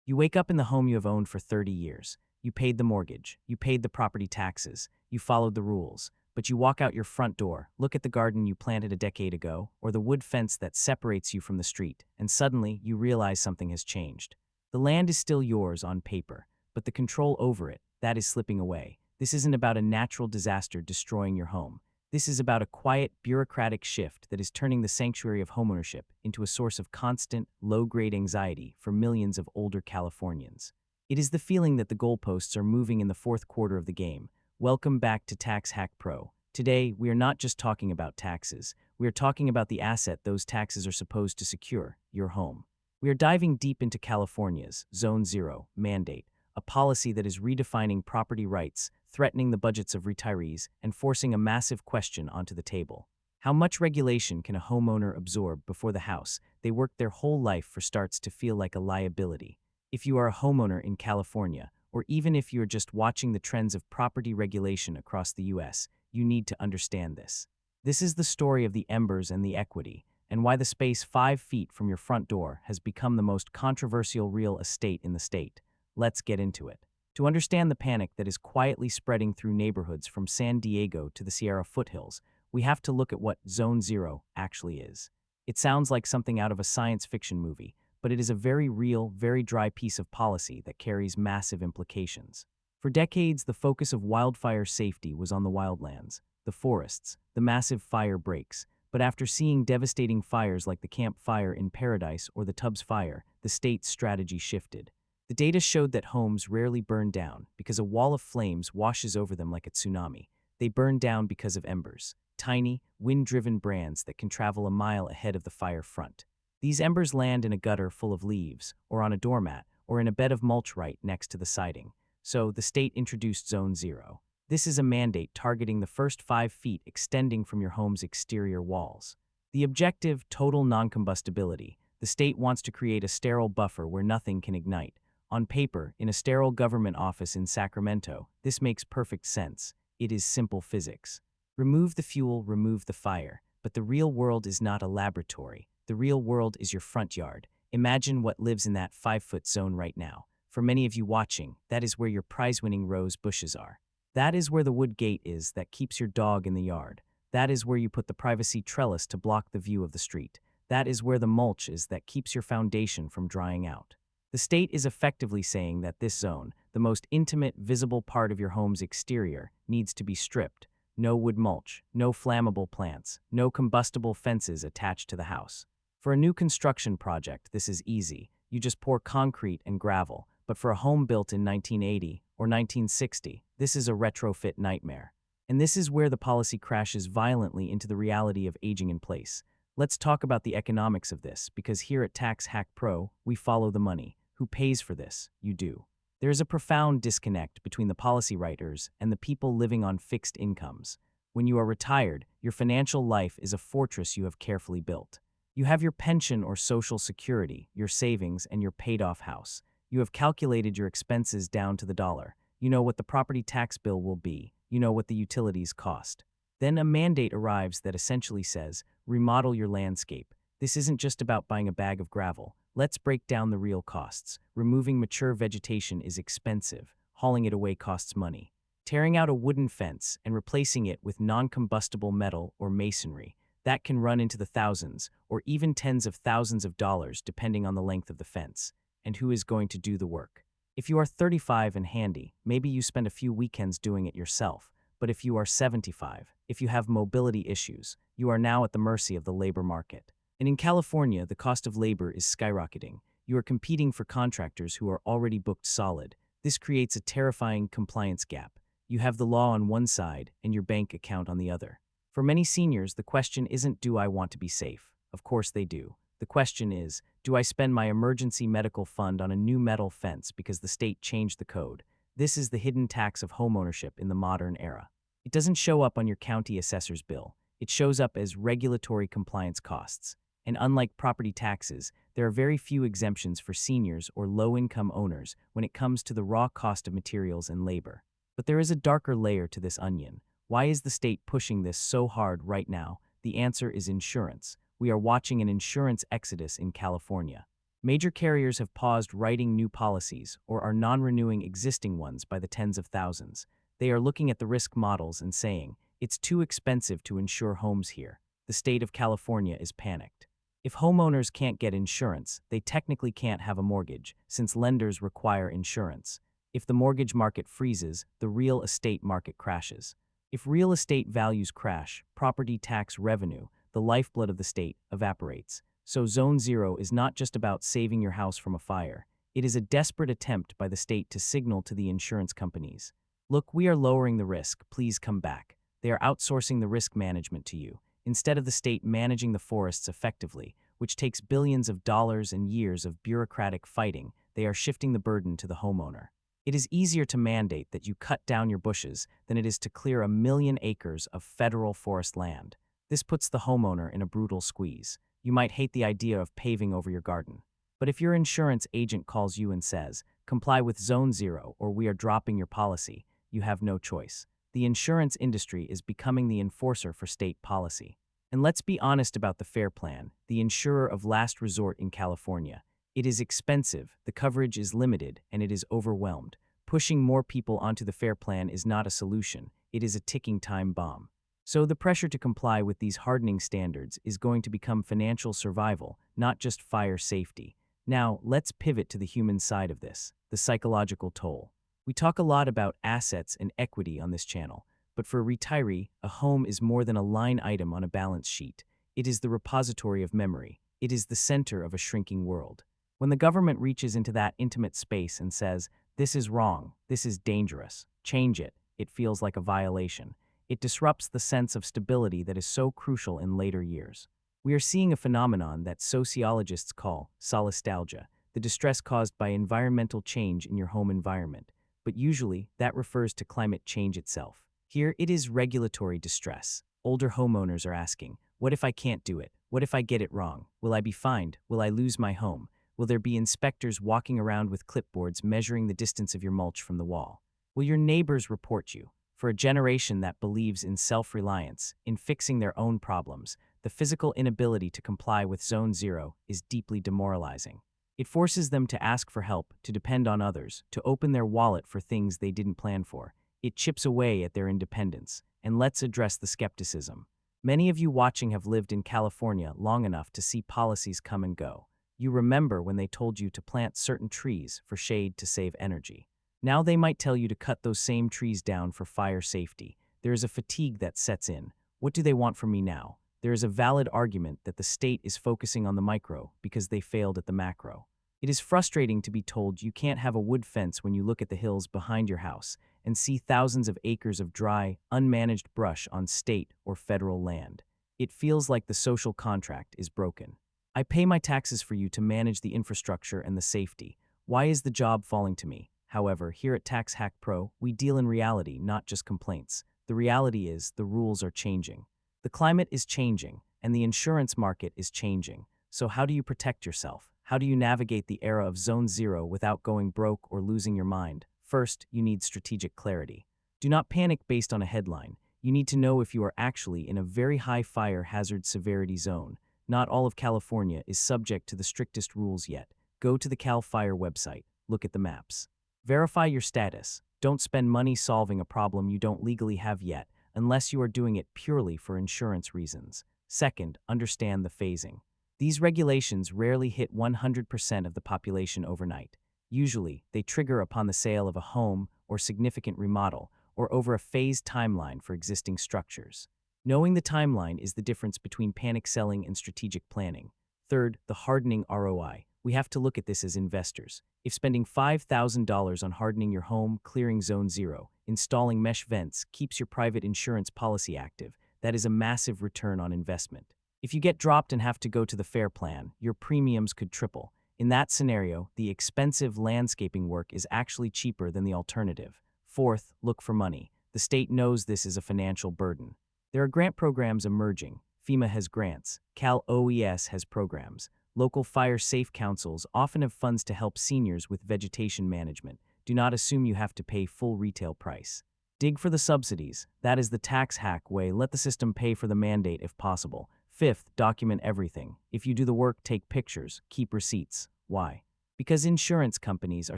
You wake up in the home you have owned for 30 years. You paid the mortgage, you paid the property taxes, you followed the rules, but you walk out your front door, look at the garden you planted a decade ago, or the wood fence that separates you from the street, and suddenly you realize something has changed. The land is still yours on paper, but the control over it, that is slipping away. This isn't about a natural disaster destroying your home. This is about a quiet, bureaucratic shift that is turning the sanctuary of homeownership into a source of constant, low-grade anxiety for millions of older Californians. It is the feeling that the goalposts are moving in the fourth quarter of the game. Welcome back to Tax Hack Pro. Today, we are not just talking about taxes. We are talking about the asset those taxes are supposed to secure, your home. We are diving deep into California's Zone Zero mandate, a policy that is redefining property rights, threatening the budgets of retirees, and forcing a massive question onto the table. How much regulation can a homeowner absorb before the house they worked their whole life for starts to feel like a liability? If you are a homeowner in California, or even if you are just watching the trends of property regulation across the U.S., you need to understand this. This is the story of the embers and the equity, and why the space 5 feet from your front door has become the most controversial real estate in the state. Let's get into it. To understand the panic that is quietly spreading through neighborhoods from San Diego to the Sierra foothills, we have to look at what Zone Zero actually is. It sounds like something out of a science fiction movie, but it is a very real, very dry piece of policy that carries massive implications. For decades, the focus of wildfire safety was on the wildlands, the forests, the massive fire breaks. But after seeing devastating fires like the Camp Fire in Paradise or the Tubbs Fire, the state's strategy shifted. The data showed that homes rarely burn down because a wall of flames washes over them like a tsunami. They burn down because of embers, tiny, wind-driven brands that can travel a mile ahead of the fire front. These embers land in a gutter full of leaves, or on a doormat, or in a bed of mulch right next to the siding. So, the state introduced Zone Zero. This is a mandate targeting the first 5 feet extending from your home's exterior walls. The objective, total non-combustibility. The state wants to create a sterile buffer where nothing can ignite. On paper, in a sterile government office in Sacramento, this makes perfect sense. It is simple physics. Remove the fuel, remove the fire. But the real world is not a laboratory. The real world is your front yard. Imagine what lives in that 5-foot zone right now. For many of you watching, that is where your prize-winning rose bushes are. That is where the wood gate is that keeps your dog in the yard. That is where you put the privacy trellis to block the view of the street. That is where the mulch is that keeps your foundation from drying out. The state is effectively saying that this zone, the most intimate, visible part of your home's exterior, needs to be stripped. No wood mulch, no flammable plants, no combustible fences attached to the house. For a new construction project, this is easy. You just pour concrete and gravel. But for a home built in 1980 or 1960, this is a retrofit nightmare. And this is where the policy crashes violently into the reality of aging in place. Let's talk about the economics of this, because here at Tax Hack Pro, we follow the money. Who pays for this? You do. There is a profound disconnect between the policy writers and the people living on fixed incomes. When you are retired, your financial life is a fortress you have carefully built. You have your pension or social security, your savings, and your paid-off house. You have calculated your expenses down to the dollar. You know what the property tax bill will be. You know what the utilities cost. Then a mandate arrives that essentially says, remodel your landscape. This isn't just about buying a bag of gravel. Let's break down the real costs. Removing mature vegetation is expensive. Hauling it away costs money. Tearing out a wooden fence and replacing it with non-combustible metal or masonry, that can run into the thousands or even tens of thousands of dollars depending on the length of the fence. And who is going to do the work? If you are 35 and handy, maybe you spend a few weekends doing it yourself. But if you are 75, if you have mobility issues, you are now at the mercy of the labor market. And in California, the cost of labor is skyrocketing. You are competing for contractors who are already booked solid. This creates a terrifying compliance gap. You have the law on one side and your bank account on the other. For many seniors, the question isn't, do I want to be safe? Of course they do. The question is, do I spend my emergency medical fund on a new metal fence because the state changed the code? This is the hidden tax of homeownership in the modern era. It doesn't show up on your county assessor's bill. It shows up as regulatory compliance costs. And unlike property taxes, there are very few exemptions for seniors or low-income owners when it comes to the raw cost of materials and labor. But there is a darker layer to this onion. Why is the state pushing this so hard right now? The answer is insurance. We are watching an insurance exodus in California. Major carriers have paused writing new policies or are non-renewing existing ones by the tens of thousands. They are looking at the risk models and saying, it's too expensive to insure homes here. The state of California is panicked. If homeowners can't get insurance, they technically can't have a mortgage, since lenders require insurance. If the mortgage market freezes, the real estate market crashes. If real estate values crash, property tax revenue, the lifeblood of the state, evaporates. So Zone Zero is not just about saving your house from a fire. It is a desperate attempt by the state to signal to the insurance companies, look, we are lowering the risk, please come back. They are outsourcing the risk management to you, instead of the state managing the forests effectively, which takes billions of dollars and years of bureaucratic fighting. They are shifting the burden to the homeowner. It is easier to mandate that you cut down your bushes than it is to clear 1 million acres of federal forest land. This puts the homeowner in a brutal squeeze. You might hate the idea of paving over your garden. But if your insurance agent calls you and says, comply with Zone Zero or we are dropping your policy, you have no choice. The insurance industry is becoming the enforcer for state policy. And let's be honest about the FAIR Plan, the insurer of last resort in California. It is expensive, the coverage is limited, and it is overwhelmed. Pushing more people onto the FAIR Plan is not a solution, it is a ticking time bomb. So the pressure to comply with these hardening standards is going to become financial survival, not just fire safety. Now, let's pivot to the human side of this, the psychological toll. We talk a lot about assets and equity on this channel, but for a retiree, a home is more than a line item on a balance sheet. It is the repository of memory. It is the center of a shrinking world. When the government reaches into that intimate space and says, this is wrong, this is dangerous, change it, it feels like a violation. It disrupts the sense of stability that is so crucial in later years. We are seeing a phenomenon that sociologists call solastalgia, the distress caused by environmental change in your home environment. But usually, that refers to climate change itself. Here, it is regulatory distress. Older homeowners are asking, what if I can't do it? What if I get it wrong? Will I be fined? Will I lose my home? Will there be inspectors walking around with clipboards measuring the distance of your mulch from the wall? Will your neighbors report you? For a generation that believes in self-reliance, in fixing their own problems, the physical inability to comply with Zone Zero is deeply demoralizing. It forces them to ask for help, to depend on others, to open their wallet for things they didn't plan for. It chips away at their independence. And let's address the skepticism. Many of you watching have lived in California long enough to see policies come and go. You remember when they told you to plant certain trees for shade to save energy. Now they might tell you to cut those same trees down for fire safety. There is a fatigue that sets in. What do they want from me now? There is a valid argument that the state is focusing on the micro because they failed at the macro. It is frustrating to be told you can't have a wood fence when you look at the hills behind your house and see thousands of acres of dry, unmanaged brush on state or federal land. It feels like the social contract is broken. I pay my taxes for you to manage the infrastructure and the safety. Why is the job falling to me? However, here at Tax Hack Pro, we deal in reality, not just complaints. The reality is the rules are changing. The climate is changing, and the insurance market is changing. So how do you protect yourself? How do you navigate the era of Zone Zero without going broke or losing your mind? First, you need strategic clarity. Do not panic based on a headline. You need to know if you are actually in a very high fire hazard severity zone. Not all of California is subject to the strictest rules yet. Go to the CAL FIRE website. Look at the maps. Verify your status. Don't spend money solving a problem you don't legally have yet, unless you are doing it purely for insurance reasons. Second, understand the phasing. These regulations rarely hit 100% of the population overnight. Usually, they trigger upon the sale of a home or significant remodel, or over a phased timeline for existing structures. Knowing the timeline is the difference between panic selling and strategic planning. Third, the hardening ROI. We have to look at this as investors. If spending $5,000 on hardening your home, clearing Zone Zero, installing mesh vents keeps your private insurance policy active, that is a massive return on investment. If you get dropped and have to go to the FAIR Plan, your premiums could triple. In that scenario, the expensive landscaping work is actually cheaper than the alternative. Fourth, look for money. The state knows this is a financial burden. There are grant programs emerging. FEMA has grants. Cal OES has programs. Local fire safe councils often have funds to help seniors with vegetation management. Do not assume you have to pay full retail price. Dig for the subsidies. That is the tax hack way. Let the system pay for the mandate if possible. Fifth, document everything. If you do the work, take pictures, keep receipts. Why? Because insurance companies are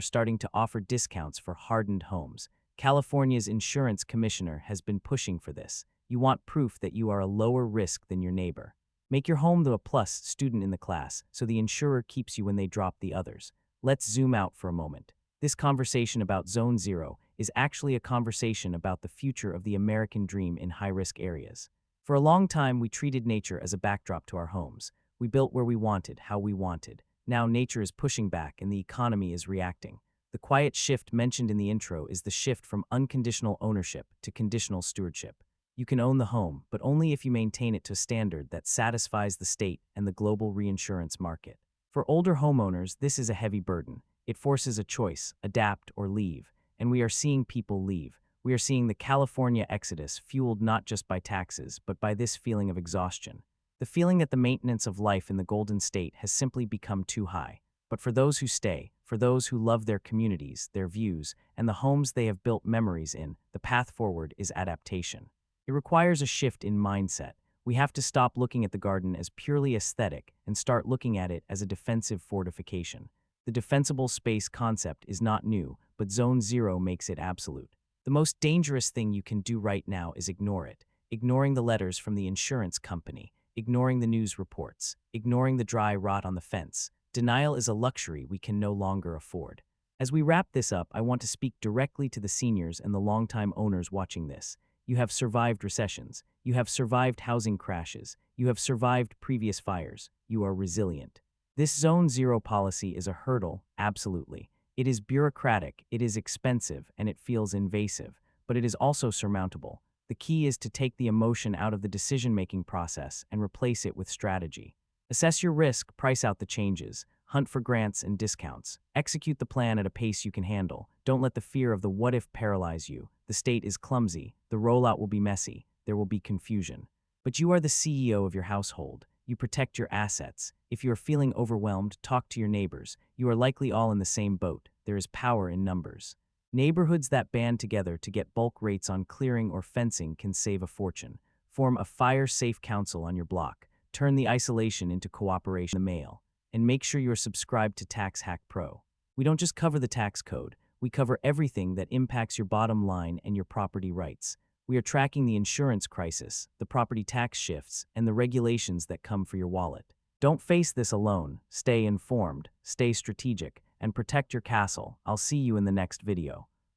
starting to offer discounts for hardened homes. California's insurance commissioner has been pushing for this. You want proof that you are a lower risk than your neighbor. Make your home the plus student in the class so the insurer keeps you when they drop the others. Let's zoom out for a moment. This conversation about Zone Zero is actually a conversation about the future of the American dream in high-risk areas. For a long time, we treated nature as a backdrop to our homes. We built where we wanted, how we wanted. Now nature is pushing back and the economy is reacting. The quiet shift mentioned in the intro is the shift from unconditional ownership to conditional stewardship. You can own the home, but only if you maintain it to a standard that satisfies the state and the global reinsurance market. For older homeowners, this is a heavy burden. It forces a choice, adapt or leave, and we are seeing people leave. We are seeing the California exodus fueled not just by taxes, but by this feeling of exhaustion. The feeling that the maintenance of life in the Golden State has simply become too high. But for those who stay, for those who love their communities, their views, and the homes they have built memories in, the path forward is adaptation. It requires a shift in mindset. We have to stop looking at the garden as purely aesthetic and start looking at it as a defensive fortification. The defensible space concept is not new, but Zone Zero makes it absolute. The most dangerous thing you can do right now is ignore it. Ignoring the letters from the insurance company, ignoring the news reports, ignoring the dry rot on the fence. Denial is a luxury we can no longer afford. As we wrap this up, I want to speak directly to the seniors and the longtime owners watching this. You have survived recessions. You have survived housing crashes. You have survived previous fires. You are resilient. This Zone Zero policy is a hurdle, absolutely. It is bureaucratic, it is expensive, and it feels invasive, but it is also surmountable. The key is to take the emotion out of the decision-making process and replace it with strategy. Assess your risk, price out the changes, hunt for grants and discounts. Execute the plan at a pace you can handle. Don't let the fear of the what-if paralyze you. The state is clumsy, the rollout will be messy, there will be confusion. But you are the CEO of your household. You protect your assets. If you are feeling overwhelmed, talk to your neighbors. You are likely all in the same boat. There is power in numbers. Neighborhoods that band together to get bulk rates on clearing or fencing can save a fortune. Form a fire-safe council on your block. Turn the isolation into cooperation in the mail. And make sure you are subscribed to Tax Hack Pro. We don't just cover the tax code. We cover everything that impacts your bottom line and your property rights. We are tracking the insurance crisis, the property tax shifts, and the regulations that come for your wallet. Don't face this alone. Stay informed, stay strategic, and protect your castle. I'll see you in the next video.